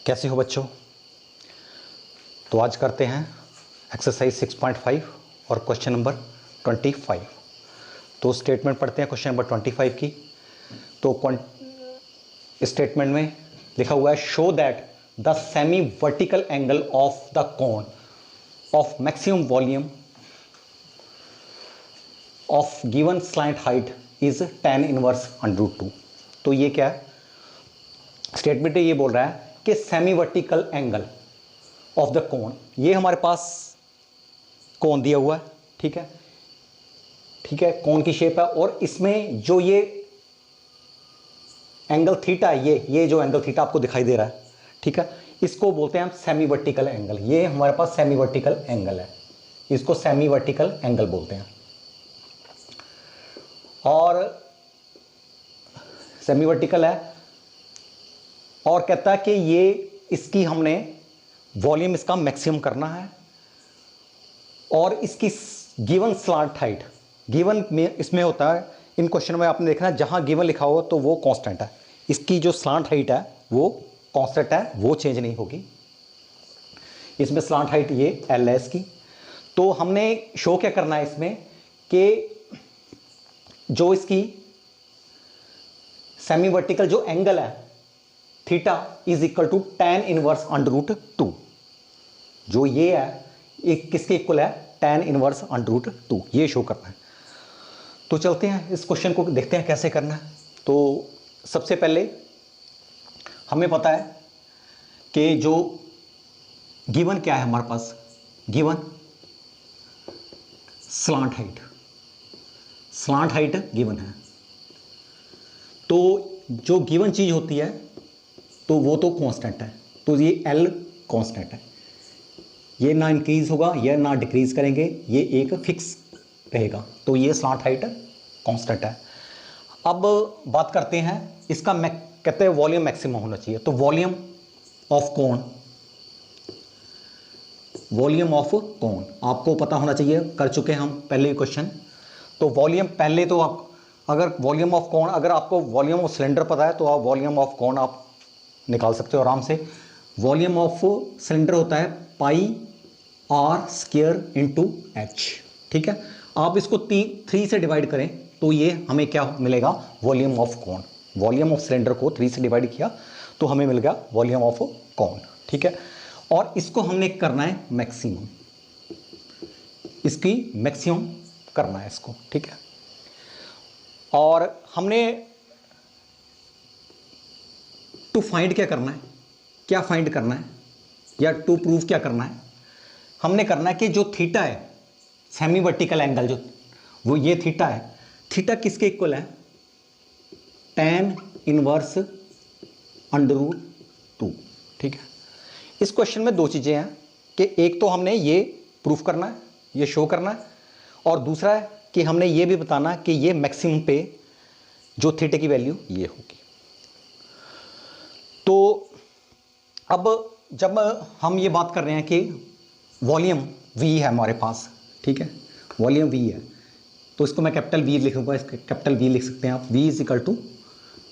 कैसे हो बच्चों। तो आज करते हैं एक्सरसाइज 6.5 और क्वेश्चन नंबर 25। तो स्टेटमेंट पढ़ते हैं क्वेश्चन नंबर 25 की। तो स्टेटमेंट में लिखा हुआ है show that the semi vertical angle of the cone of maximum volume of given slant height is tan inverse √2। तो ये क्या है, स्टेटमेंट ये बोल रहा है कि semi vertical angle of the cone, ये हमारे पास कोन दिया हुआ है, ठीक है, कोन की शेप है और इसमें जो ये एंगल थीटा है, ये जो एंगल थीटा आपको दिखाई दे रहा है, ठीक है, इसको बोलते हैं हम सेमी वर्टिकल एंगल। ये हमारे पास सेमी वर्टिकल एंगल है, इसको सेमी वर्टिकल एंगल बोलते हैं। और सेमी वर्टिकल है और कहता है कि ये इसकी हमने वॉल्यूम इसका मैक्सिमम करना है और इसकी गिवन स्लैंट हाइट, गिवन में इसमें होता है, इन क्वेश्चन में आपने देखना जहां गिवन लिखा हो तो वो कांस्टेंट है, इसकी जो स्लैंट हाइट है वो कांस्टेंट है, वो चेंज नहीं होगी। इसमें स्लैंट हाइट ये L है इसकी। तो हमने शो क्या करना है इसमें कि जो इसकी सेमी वर्टिकल जो एंगल है theta is equal to tan inverse √2। जो ये है ये किसके इक्वल है, tan इनवर्स √2, ये शो करना है। तो चलते हैं इस क्वेश्चन को देखते हैं कैसे करना है। तो सबसे पहले हमें पता है कि जो गिवन क्या है हमारे पास, गिवन स्लैंट हाइट गिवन है। तो जो गिवन चीज होती है तो वो तो कांस्टेंट है, तो ये L कांस्टेंट है, ये ना इंक्रीज होगा या ना डिक्रीज करेंगे, ये एक फिक्स रहेगा। तो ये स्लैंट हाइट कांस्टेंट है। अब बात करते हैं इसका, कहते हैं वॉल्यूम मैक्सिमम होना चाहिए। तो वॉल्यूम ऑफ कोन आपको पता होना चाहिए, कर चुके हैं हम पहले क्वेश्चन। तो वॉल्यूम पहले तो आप अगर वॉल्यूम ऑफ कोन, अगर आपको वॉल्यूम ऑफ सिलेंडर पता है तो आप वॉल्यूम ऑफ कोन आप निकाल सकते हो आराम से। वॉल्यूम ऑफ सिलेंडर होता है πr² × h, ठीक है। आप इसको 3 से डिवाइड करें तो ये हमें क्या मिलेगा, volume of cone. Volume of cylinder को 3 से डिवाइड किया तो हमें मिल गया वॉल्यूम ऑफ कोन, ठीक है। और इसको हमने करना है मैक्सिमम, इसकी मैक्सिमम करना है इसको, ठीक है। और हमने टू फाइंड क्या करना है, क्या फाइंड करना है या टू प्रूव क्या करना है, हमने करना है कि जो थीटा है सेमी वर्टिकल एंगल जो वो ये थीटा है, थीटा किसके इक्वल है, tan इनवर्स √2, ठीक है। इस क्वेश्चन में दो चीजें हैं कि एक तो हमने ये प्रूफ करना है, ये शो करना है, और दूसरा है कि हमने ये भी बताना कि ये मैक्सिमम पे जो थीटा की वैल्यू ये होगी। तो अब जब हम ये बात कर रहे हैं कि वॉल्यूम V है हमारे पास, ठीक है, वॉल्यूम V है, तो इसको मैं कैपिटल V लिखूंगा, इसको कैपिटल V लिख सकते हैं आप, V is equal to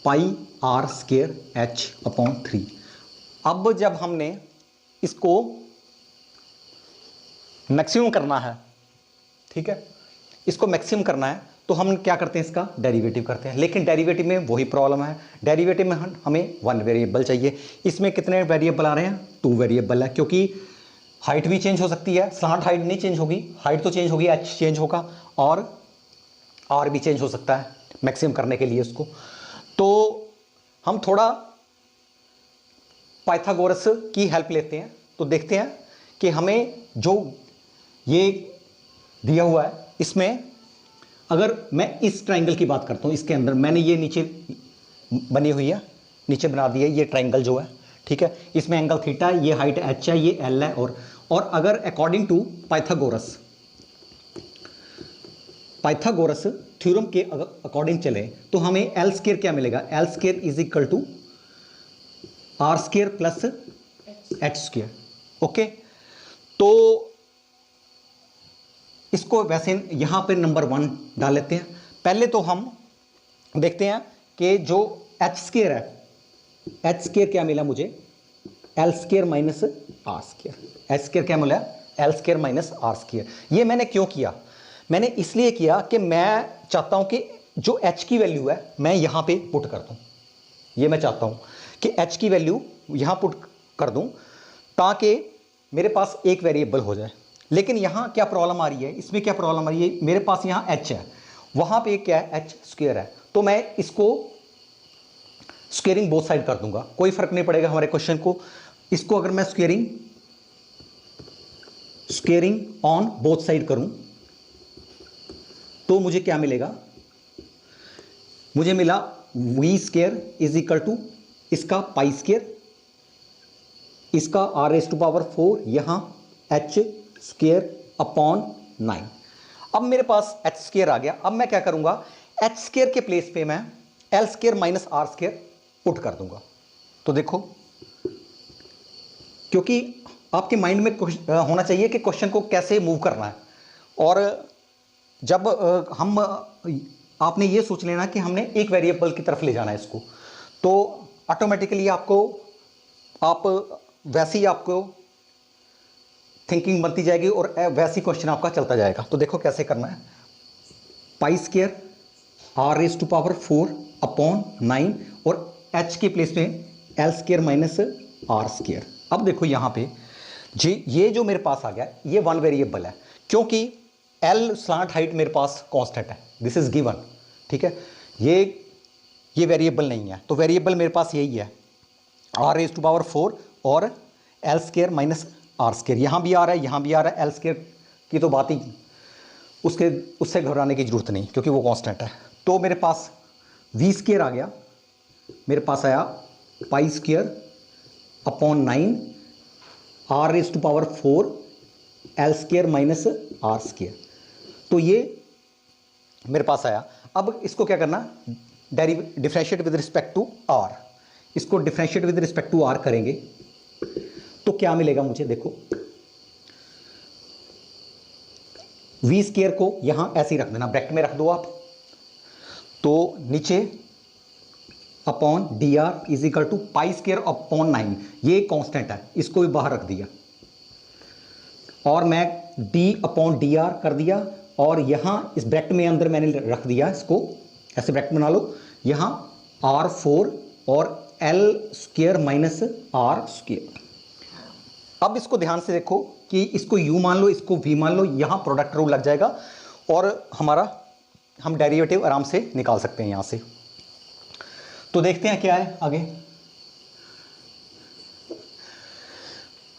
πr² h/3। अब जब हमने इसको मैक्सिमम करना है, ठीक है, इसको मैक्सिमम करना है तो हम क्या करते हैं, इसका डेरिवेटिव करते हैं। लेकिन डेरिवेटिव में वही प्रॉब्लम है, डेरिवेटिव में हमें 1 वेरिएबल चाहिए। इसमें कितने वेरिएबल आ रहे हैं, 2 वेरिएबल है, क्योंकि हाइट भी चेंज हो सकती है, स्लैंट हाइट नहीं चेंज होगी, हाइट तो चेंज होगी, h चेंज होगा और r भी चेंज हो सकता है मैक्सिमम करने के लिए उसको। तो हम थोड़ा पाइथागोरस की हेल्प लेते हैं। तो देखते हैं कि हमें जो ये दिया हुआ है इसमें, अगर मैं इस ट्राइंगल की बात करता हूं, इसके अंदर मैंने ये नीचे बनी हुई है, नीचे बना दिया ये ट्राइंगल जो है, ठीक है, इसमें एंगल थीटा है, ये हाइट h है, ये L है। और अगर अकॉर्डिंग टू पाइथागोरस थ्योरम के अकॉर्डिंग चले तो हमें L² क्या मिलेगा, L² is equal to r² plus h², okay. तो इसको वैसे यहां पे नंबर 1 डाल लेते हैं। पहले तो हम देखते हैं कि जो h² है, h² क्या मिला मुझे, l square minus are square. H square क्या मिला? L square minus are square. ये मैंने क्यों किया? मैंने इसलिए किया कि मैं चाहता हूं कि जो एच की वैल्यू है मैं यहां पे पुट कर दूं। ये मैं चाहता हूं कि एच की वैल्यू यहां पुट कर दूं ताकि मेरे पास एक वेरिएबल हो जाए। लेकिन यहां क्या प्रॉब्लम आ रही है, इसमें क्या प्रॉब्लम आ रही है, मेरे पास यहां एच है, वहां पे क्या है, एच स्क्वायर है। तो मैं इसको स्क्वेयरिंग बोथ साइड कर दूंगा, कोई फर्क नहीं पड़ेगा हमारे क्वेश्चन को। इसको अगर मैं स्क्वेयरिंग ऑन बोथ साइड करूं तो मुझे क्या मिलेगा? मुझे मिला v square is equal to इसका पाई स्क्वायर, इसका आर रेज़ टू पावर 4, यहां एच स्क्वायर अपॉन 9। अब मेरे पास एच स्क्वायर आ गया। अब मैं क्या करूंगा, एच स्क्वायर के प्लेस पे मैं l square minus are square put कर दूंगा। तो देखो, क्योंकि आपके माइंड में होना चाहिए कि क्वेश्चन को कैसे मूव करना है। और जब हम आपने ये सोच लेना कि हमने एक वेरिएबल की तरफ ले जाना है इसको, तो ऑटोमेटिकली आप वैसे ही आपको थिंकिंग बनती जाएगी और वैसे ही क्वेश्चन आपका चलता जाएगा। तो देखो कैसे करना है, pi square r raise to power 4 upon 9 और एच के प्लेस में l square minus are square. अब देखो यहाँ पे ये जो मेरे पास आ गया ये वन वेरिएबल है, क्योंकि एल स्लांट हाइट मेरे पास कांस्टेंट है, दिस इज गिवन, ठीक है। ये वेरिएबल नहीं है, तो वेरिएबल मेरे पास यही है, आर रेज़ टू पावर 4 और l square minus are square. यहाँ भी आ रहा है, यहाँ भी आ रहा है। एल स्क्वायर की तो बात ही उससे घबराने की जरूरत नहीं, क्योंकि वो कांस्टेंट है। तो मेरे पास वी स्क्वायर आ गया, मेरे पास आया pi square upon 9 R raise to power 4 L square minus are square. तो ये मेरे पास आया। अब इसको क्या करना, differentiate with respect to R. इसको differentiate with respect to R करेंगे तो क्या मिलेगा मुझे, देखो वी स्क्वायर को यहां ऐसे ही रख देना, ब्रैकेट में रख दो आप, तो नीचे upon D r is equal to pi square upon 9, ये कांस्टेंट है, इसको भी बाहर रख दिया और मैं डी अपॉन डी आर कर दिया और यहां इस ब्रैकेट में अंदर मैंने रख दिया, इसको ऐसे ब्रैकेट बना लो, यहां R4 और l square minus are square. अब इसको ध्यान से देखो कि इसको u मान लो, इसको v मान लो, यहां प्रोडक्ट रूल लग जाएगा और हम डेरिवेटिव आराम से निकाल सकते हैं यहां से। तो देखते हैं क्या है आगे।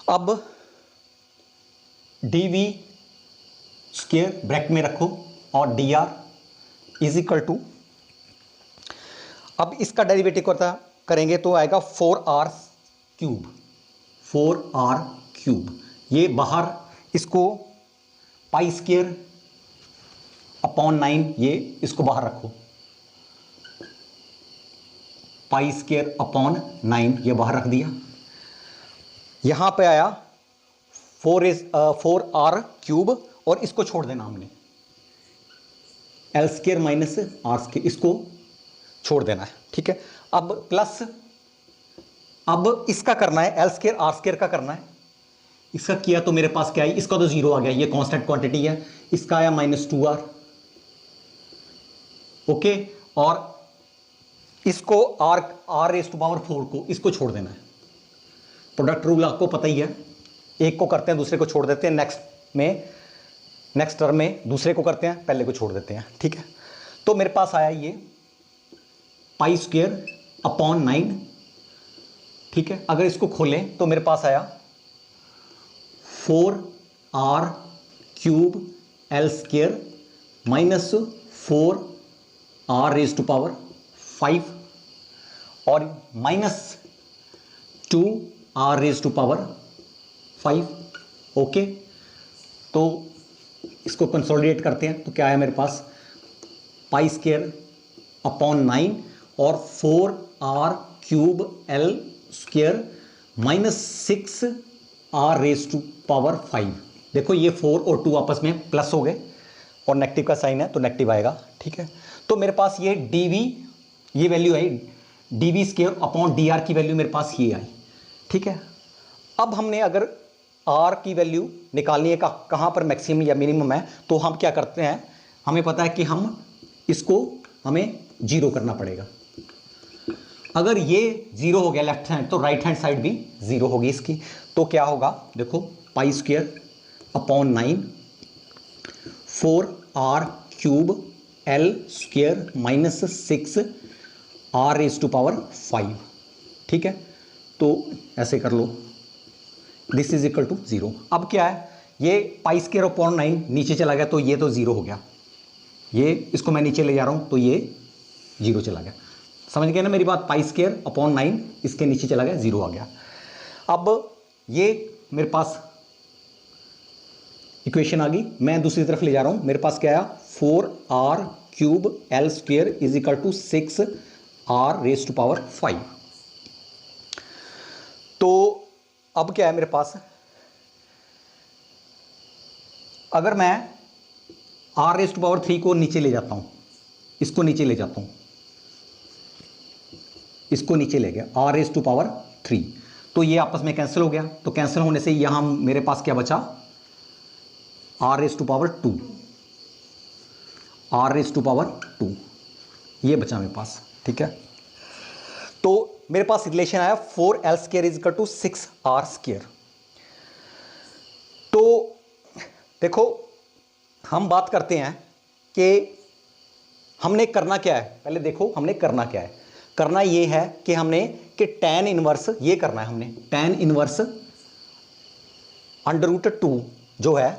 अब dv स्क्वायर ब्रैकेट में रखो और dr इज इक्वल टू, अब इसका डेरिवेटिव करेंगे तो आएगा 4r क्यूब। ये बाहर इसको पाई स्क्वायर अपॉन 9, ये इसको बाहर रखो, पाई स्क्वायर अपॉन 9 ये बाहर रख दिया। यहां पे आया 4r क्यूब और इसको छोड़ देना हमने, l square minus are square, इसको छोड़ देना है, ठीक है। अब प्लस, अब इसका करना है एल स्क्वायर आर स्क्वायर का करना है, इसका किया तो मेरे पास क्या है, इसका तो 0 आ गया, ये कांस्टेंट क्वांटिटी है, इसका आया -2r, ओके। और इसको r रेज़ टू पावर 4 को इसको छोड़ देना है। प्रोडक्ट रूल आपको पता ही है, एक को करते हैं दूसरे को छोड़ देते हैं, नेक्स्ट टर्म में दूसरे को करते हैं पहले को छोड़ देते हैं, ठीक है। तो मेरे पास आया ये पाई स्क्वायर अपॉन 9, ठीक है। अगर इसको खोलें तो मेरे पास आया 4r cube l square minus 4r raise to power 5 और -2r rays to power 5, okay. तो इसको कंसोलिडेट करते हैं तो क्या है मेरे पास, पाई स्क्वायर अपॉन 9 और 4r cube l square minus 6r raise to power 5। देखो ये 4 और 2 आपस में प्लस हो गए और नेगेटिव का साइन है तो नेगेटिव आएगा, ठीक है। तो मेरे पास ये dv, ये वैल्यू आई dv स्क्वायर अपॉन dr की वैल्यू मेरे पास ये आई, ठीक है। अब हमने अगर आर की वैल्यू निकालनी है कहाँ पर मैक्सिमम या मिनिमम है, तो हम क्या करते हैं, हमें पता है कि हम इसको हमें जीरो करना पड़ेगा। अगर ये जीरो हो गया लेफ्ट हैंड, तो राइट हैंड साइड भी जीरो होगी इसकी। तो क्या होगा, देखो pi square upon 9 4r cube l square minus 6 r raise to power 5। ठीक है, तो ऐसे कर लो, this is equal to zero. अब क्या है, ये पाई स्क्वायर अपॉन 9 नीचे चला गया, तो ये तो जीरो हो गया, ये इसको मैं नीचे ले जा रहा हूं तो ये जीरो चला गया। समझ गए ना मेरी बात, पाई स्क्वायर अपॉन 9 इसके नीचे चला गया, जीरो आ गया। अब ये मेरे पास इक्वेशन आ गई, मैं दूसरी तरफ ले जा रहा हूं, मेरे पास क्या आया 4r cube l square is equal to 6r raise to power 5। तो अब क्या है मेरे पास, अगर मैं r रेज टू पावर 3 को नीचे ले जाता हूं, इसको नीचे ले जाता हूं, इसको नीचे ले गया r रेज टू पावर 3, तो ये आपस में कैंसिल हो गया। तो कैंसिल होने से यहां मेरे पास क्या बचा, r raise to power 2, r raise to power 2, ये बचा मेरे पास। ठीक है, तो मेरे पास रिलेशन आया 4l square is equal to 6r square. तो देखो हम बात करते हैं कि हमने करना क्या है, पहले देखो हमने करना क्या है। करना ये है कि हमने कि tan इनवर्स ये करना है, हमने tan इनवर्स अंडर रूट 2 जो है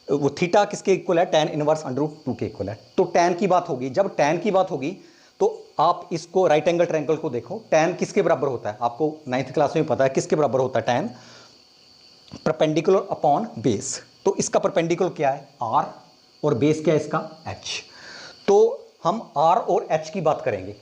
वो थीटा किसके इक्वल है, tan इनवर्स अंडर रूट 2 के इक्वल है। तो tan की बात होगी, जब tan की बात होगी तो आप इसको राइट एंगल ट्रायंगल को देखो, tan किसके बराबर होता है, आपको 9th क्लास में पता है किसके बराबर होता है, tan परपेंडिकुलर अपॉन बेस। तो इसका परपेंडिकुलर क्या है r और बेस क्या है इसका h। तो हम r और h की बात करेंगे,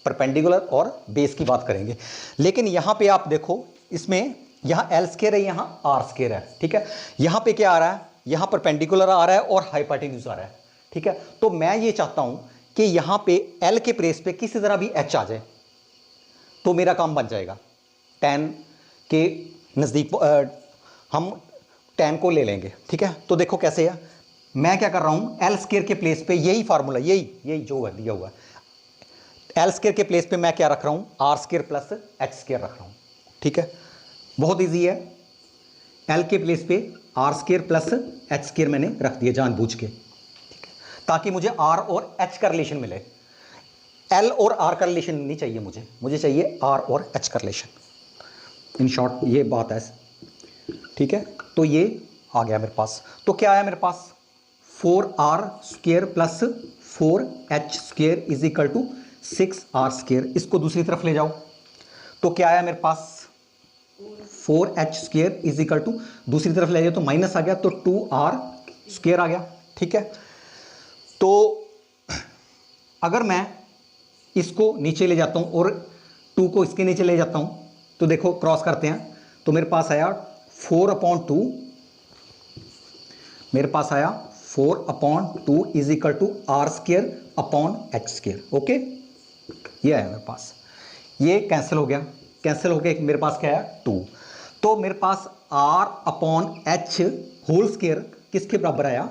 परपेंडिकुलर और बेस की बात करेंगे। लेकिन यहां पे आप देखो, इसमें यहां l स्क्वायर है, यहां r स्क्वायर है। ठीक है, यहां पे क्या आ रहा है, यहां परपेंडिकुलर आ रहा है और हाइपोटेन्यूज आ रहा है। ठीक है, तो मैं ये चाहता हूं कि यहां पे l के प्लेस पे किसी तरह भी h आ जाए तो मेरा काम बन जाएगा। tan के नज़दीक हम tan को ले लेंगे। ठीक है, तो देखो कैसे है, मैं क्या कर रहा हूं, l स्क्वायर के प्लेस पे यही फार्मूला, यही जो है दिया हुआ है, l स्क्वायर के प्लेस पे मैं क्या रख रहा हूं, r square plus h square रख रहा हूं। ठीक है, बहुत इजी है, l के प्लेस पे r square plus h square मैंने रख दिया जानबूझ के, ठीक है, ताकि मुझे r और h का रिलेशन मिले। l और r का रिलेशन नहीं चाहिए मुझे चाहिए r और h का रिलेशन। इन शॉर्ट ये बात है। ठीक है, तो ये आ गया मेरे पास। तो क्या आया मेरे पास, 4r square plus 4h square is equal to 6r square. इसको दूसरी तरफ ले जाओ तो क्या आया मेरे पास, 4h square is equal to, दूसरी तरफ ले जाओ तो माइनस आ गया, तो 2r स्क्वायर आ गया। ठीक है, तो अगर मैं इसको नीचे ले जाता हूं और 2 को इसके नीचे ले जाता हूं, तो देखो क्रॉस करते हैं, तो मेरे पास आया 4/2, मेरे पास आया 4/2 is equal to r square upon h square. Okay, ये आया मेरे पास, ये कैंसिल हो गया, कैंसिल हो गया, मेरे पास क्या आया 2। तो मेरे पास r upon h whole square किसके बराबर आया,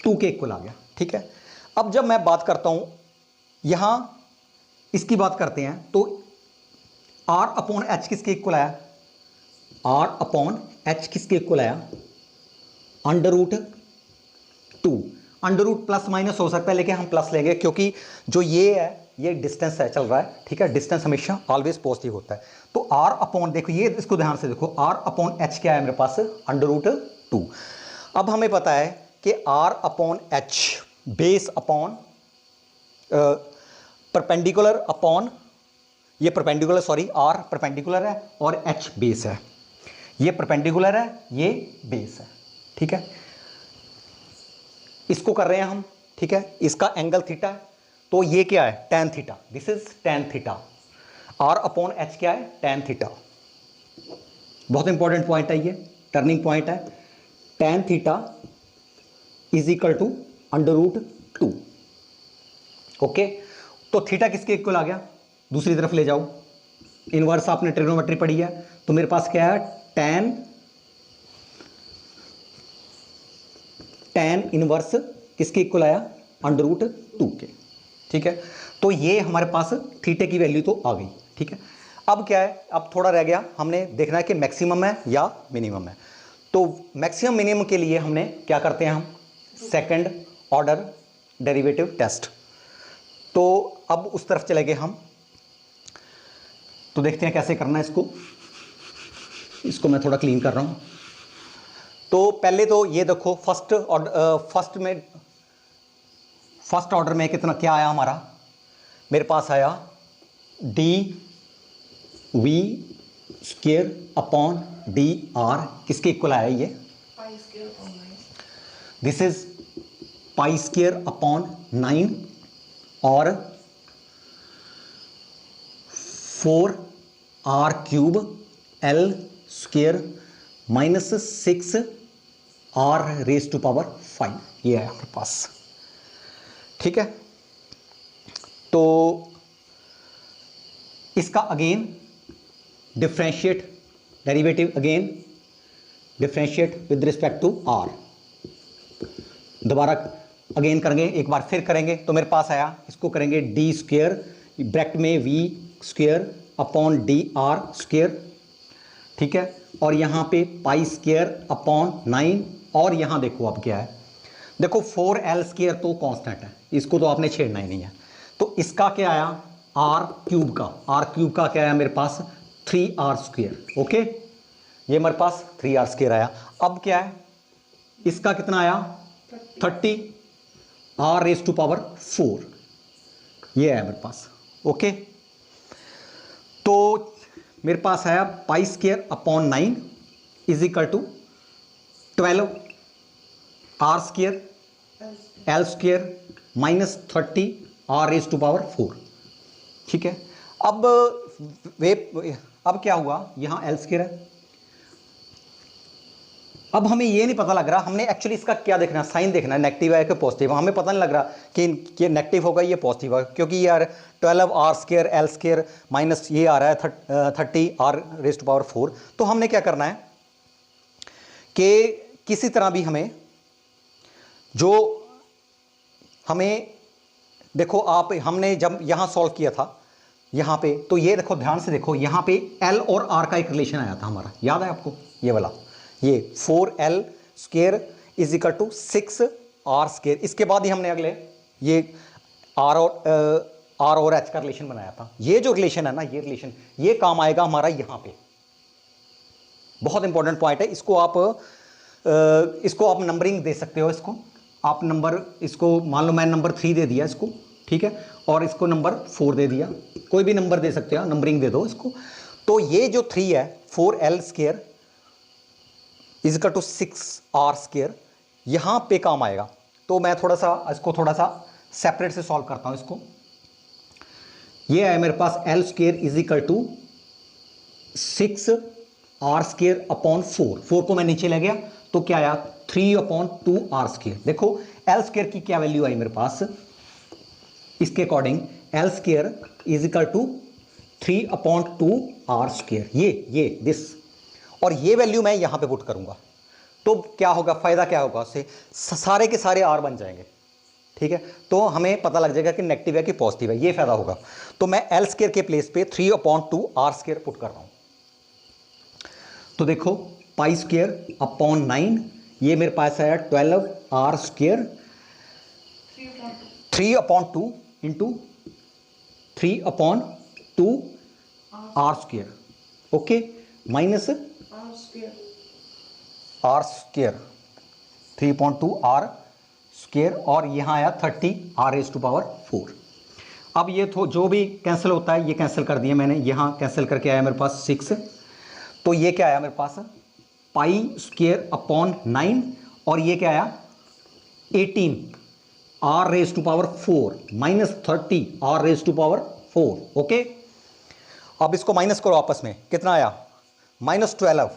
2 के इक्वल आ गया। ठीक है, अब जब मैं बात करता हूं यहां इसकी बात करते हैं, तो r अपॉन h किसके इक्वल आया, r अपॉन h किसके इक्वल आया, under root 2। Under root plus minus हो सकता है, लेकिन हम प्लस लेंगे क्योंकि जो ये है ये डिस्टेंस है चल रहा है। ठीक है, डिस्टेंस हमेशा ऑलवेज पॉजिटिव होता है। तो r अपॉन, देखो ये इसको ध्यान से देखो, r अपॉन h क्या है मेरे पास, अंडर रूट 2। अब हमें पता है कि r upon h base upon perpendicular upon, ये परपेंडिकुलर, सॉरी r परपेंडिकुलर है और h बेस है, ये परपेंडिकुलर है ये बेस है। ठीक है, इसको कर रहे हैं हम। ठीक है, इसका एंगल थीटा है, तो ये क्या है, tan theta, this is tan theta. r upon h क्या है, tan थीटा। बहुत इंपॉर्टेंट पॉइंट है, ये टर्निंग पॉइंट है। tan theta is equal to under root 2। Okay, तो थीटा किसके इक्वल आ गया, दूसरी तरफ ले जाओ, इनवर्स आपने ट्रिग्नोमेट्री पढ़ी है, तो मेरे पास क्या है, tan इनवर्स किसके इक्वल आया, √2 के। ठीक है, तो ये हमारे पास थीटे की वैल्यू तो आ गई। ठीक है, अब क्या है, अब थोड़ा रह गया, हमने देखना है कि मैक्सिमम है या मिनिमम है। तो मैक्सिमम मिनिमम के लिए हमने क्या करते हैं, हम सेकंड ऑर्डर डेरिवेटिव टेस्ट। तो अब उस तरफ चले गए हम, तो देखते हैं कैसे करना है इसको मैं थोड़ा क्लीन कर रहा हूं। तो पहले तो ये देखो, फर्स्ट ऑर्डर में कितना क्या आया हमारा, मेरे पास आया dv² किसके इक्वल आया ये, दिस इज π²/9 और 4r³ L² -6r⁵5 ये है हमारे पास। ठीक है, तो इसका again differentiate derivative, again differentiate with respect to r, दोबारा अगेन करेंगे, एक बार फिर करेंगे। तो मेरे पास आया, इसको करेंगे d² ब्रैकेट में v²/dr²। ठीक है, और यहाँ पे π²/9 और यहाँ देखो अब क्या है, देखो 4l² तो कांस्टेंट है, इसको तो आपने छेड़ना ही नहीं है। तो इसका क्या आया, r³ का क्या आया मेरे पास, 3r²। ओके, ये मेरे पास 3r² आया। अब क्या है, इसका कितना आया, 30r⁴ ये है मेरे पास। ओके, तो मेरे पास आया π²/9 is equal to 12r² L² -30r⁴। ठीक है, अब क्या हुआ, यहां L² है। अब हमें ये नहीं पता लग रहा, हमने एक्चुअली इसका क्या देखना है, साइन देखना है, नेगेटिव है कि पॉजिटिव। हमें पता नहीं लग रहा कि ये नेगेटिव होगा, ये पॉजिटिव होगा, क्योंकि यार 12r² L² माइनस ये आ रहा है 30r⁴। तो हमने क्या करना है कि किसी तरह भी हमें देखो, आप हमने जब यहां सॉल्व किया था यहां पे, तो ये देखो ध्यान से देखो, यहां पे L और R का एक रिलेशन आया था हमारा, याद है आपको, ये वाला, ये 4l² is equal to 6r²। इसके बाद ही हमने अगले ये R और H का रिलेशन बनाया था। ये जो रिलेशन है ना, ये रिलेशन ये काम आएगा हमारा यहां पे, बहुत इंपॉर्टेंट पॉइंट है। इसको आप नंबरिंग दे सकते हो, इसको आप नंबर, इसको मान लो मैं नंबर 3 दे दिया इसको, ठीक है, और इसको नंबर 4 दे दिया, कोई भी नंबर दे सकते हो, नंबरिंग दे दो इसको। तो ये जो 3 है, 4l² is equal to 6r², यहां पे काम आएगा। तो मैं थोड़ा सा सेपरेट से सॉल्व करता हूं इसको। ये है मेरे पास L² is equal to 6r²/4, 4 को मैं नीचे ले गया तो क्या आया, 3/2r²। देखो L² की क्या वैल्यू आई मेरे पास, इसके according L² is equal to 3/2r², ये दिस, और ये वैल्यू मैं यहां पे पुट करूंगा। तो क्या होगा, फायदा क्या होगा उससे, सारे के सारे r बन जाएंगे। ठीक है, तो हमें पता लग जाएगा कि नेगेटिव है कि पॉजिटिव है, ये फायदा होगा। तो मैं L² के प्लेस पे 3/2r² पुट कर रहा हूं। तो देखो π²/9, ये मेरे पास आया 12r², 3/2 into 3/2r², okay, minus r², 3/2r², और यहां आया 30r⁴। अब ये तो जो भी कैंसिल होता है, ये कैंसिल कर दिया मैंने, यहां कैंसिल करके आया मेरे पास 6। तो ये क्या आया मेरे पास, π²/9, और ये क्या आया 18r⁴ माइनस 30r⁴। ओके, अब इसको माइनस करो आपस में, कितना आया, -12,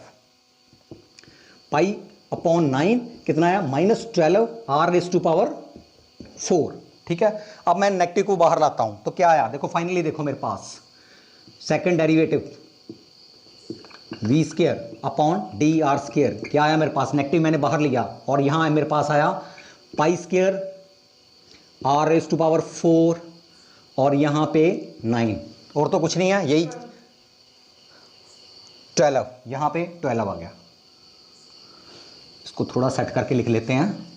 π/9 कितना आया, -12r⁴। ठीक है, अब मैं नेगेटिव को बाहर लाता हूं तो क्या आया, देखो फाइनली देखो मेरे पास second derivative V square upon D R square, क्या आया मेरे पास, नेगेटिव मैंने बाहर लिया और यहां मेरे पास आया pi square r raise to power 4 और यहां पे 9, और तो कुछ नहीं है, यही 12, यहां पे 12 आ गया। इसको थोड़ा सेट करके लिख लेते हैं,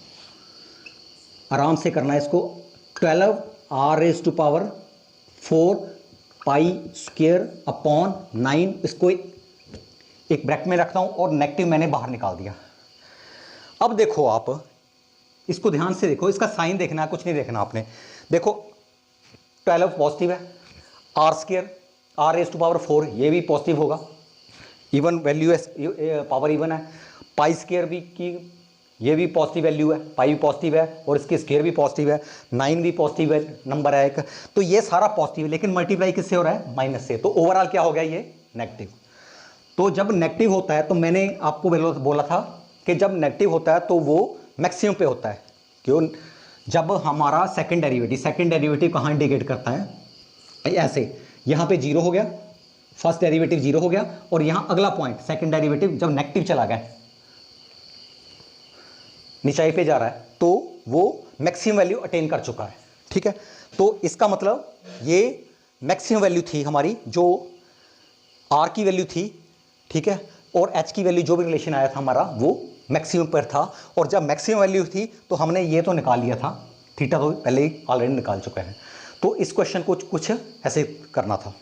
आराम से करना है इसको। 12 r raise to power 4 pi square upon 9, इसको एक ब्रैकेट में रखता हूं और नेगेटिव मैंने बाहर निकाल दिया। अब देखो आप इसको ध्यान से देखो, इसका साइन देखना है, कुछ नहीं देखना आपने। देखो 12 पॉजिटिव है, r square r raise to power 4 ये भी पॉजिटिव होगा, इवन वैल्यू है, पावर इवन है। पाई स्क्वायर भी की ये भी पॉजिटिव वैल्यू है, पाई भी पॉजिटिव है और इसके स्क्वायर भी पॉजिटिव है, 9 भी पॉजिटिव है नंबर है एक, तो ये सारा पॉजिटिव है, लेकिन मल्टीप्लाई किससे हो रहा है, माइनस से, तो ओवरऑल क्या हो गया ये नेगेटिव। तो जब नेगेटिव होता है तो मैंने आपको बोला था कि जब नेगेटिव होता है तो वो मैक्सिमम पे होता है, क्यों, जब हमारा सेकंड डेरिवेटिव कहाँ इंडिकेट करता है, ऐसे यहाँ पे 0 हो गया, फर्स्ट डेरिवेटिव 0 हो गया और यहाँ अगला पॉइंट सेकंड डेरिवेटिव जब नेगेटिव चला गया, नीचाई पे जा रहा है, तो वो मैक्सिमम वैल्यू अटेन कर चुका है, ठीक है। तो इसका मतलब ये मैक्सिमम वैल्यू थी हमारी, जो आर की वैल्यू थी, ठीक है, और एच की वैल्यू जो भी रिलेशन आया था हमारा वो मैक्सिमम पर था, और जब मैक्सिमम वैल्यू थी तो हमने ये तो निकाल लिया था, थीटा तो पहले ही ऑलरेडी निकाल चुके हैं। तो इस क्वेश्चन को कुछ ऐसे करना था।